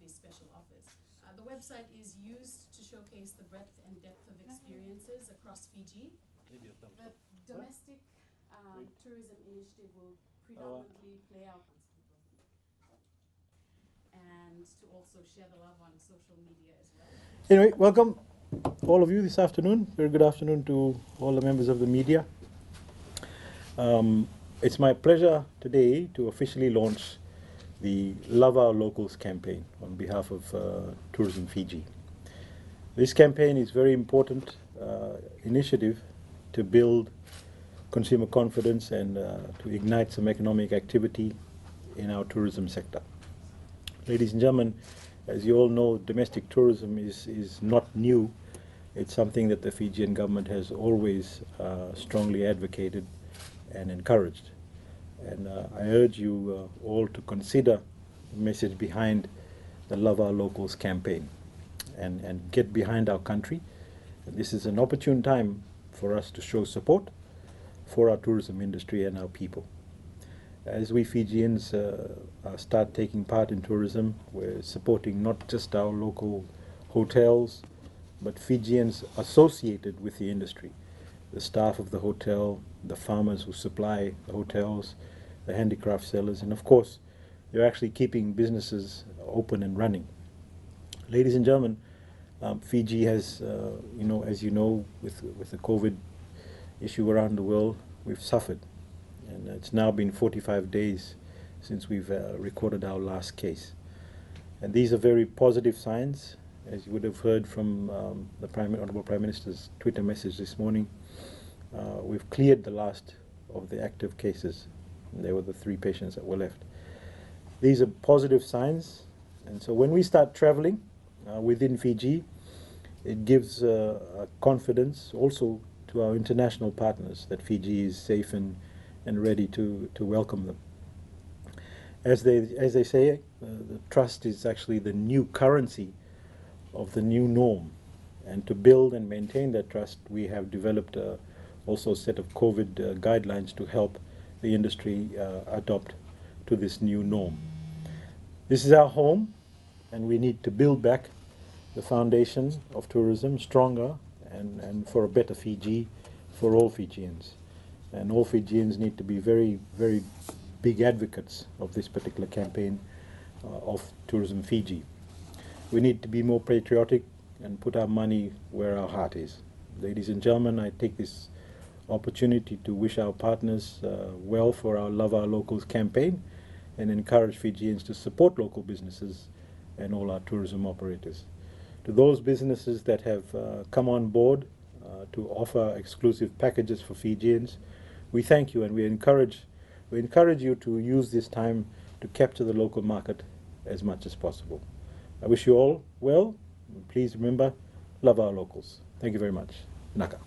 these special offers. The website is used to showcase the breadth and depth of experiences across Fiji. The domestic tourism initiative will predominantly play out and to also share the love on social media as well. Anyway, welcome all of you this afternoon. Very good afternoon to all the members of the media. It's my pleasure today to officially launch the Love Our Locals campaign on behalf of Tourism Fiji. This campaign is a very important initiative to build consumer confidence and to ignite some economic activity in our tourism sector. Ladies and gentlemen, as you all know, domestic tourism is not new. It's something that the Fijian government has always strongly advocated and encouraged. And I urge you all to consider the message behind the Love Our Locals campaign and get behind our country. And this is an opportune time for us to show support for our tourism industry and our people. As we Fijians start taking part in tourism, we're supporting not just our local hotels, but Fijians associated with the industry. The staff of the hotel, the farmers who supply the hotels, the handicraft sellers, and of course, they're actually keeping businesses open and running. Ladies and gentlemen, Fiji has, as you know, with the COVID issue around the world, we've suffered. And it's now been 45 days since we've recorded our last case. And these are very positive signs. As you would have heard from the Honourable Prime Minister's Twitter message this morning, we've cleared the last of the active cases. And there were the 3 patients that were left. These are positive signs. And so when we start traveling within Fiji, it gives confidence also to our international partners that Fiji is safe and ready to welcome them. As they say, the trust is actually the new currency of the new norm. And to build and maintain that trust, we have developed also a set of COVID guidelines to help the industry adopt to this new norm. This is our home, and we need to build back the foundation of tourism stronger and for a better Fiji for all Fijians. And all Fijians need to be very, very big advocates of this particular campaign of Tourism Fiji. We need to be more patriotic and put our money where our heart is. Ladies and gentlemen, I take this opportunity to wish our partners well for our Love Our Locals campaign and encourage Fijians to support local businesses and all our tourism operators. To those businesses that have come on board to offer exclusive packages for Fijians, we thank you and we encourage you to use this time to capture the local market as much as possible. I wish you all well. Please remember, love our locals. Thank you very much. Naka.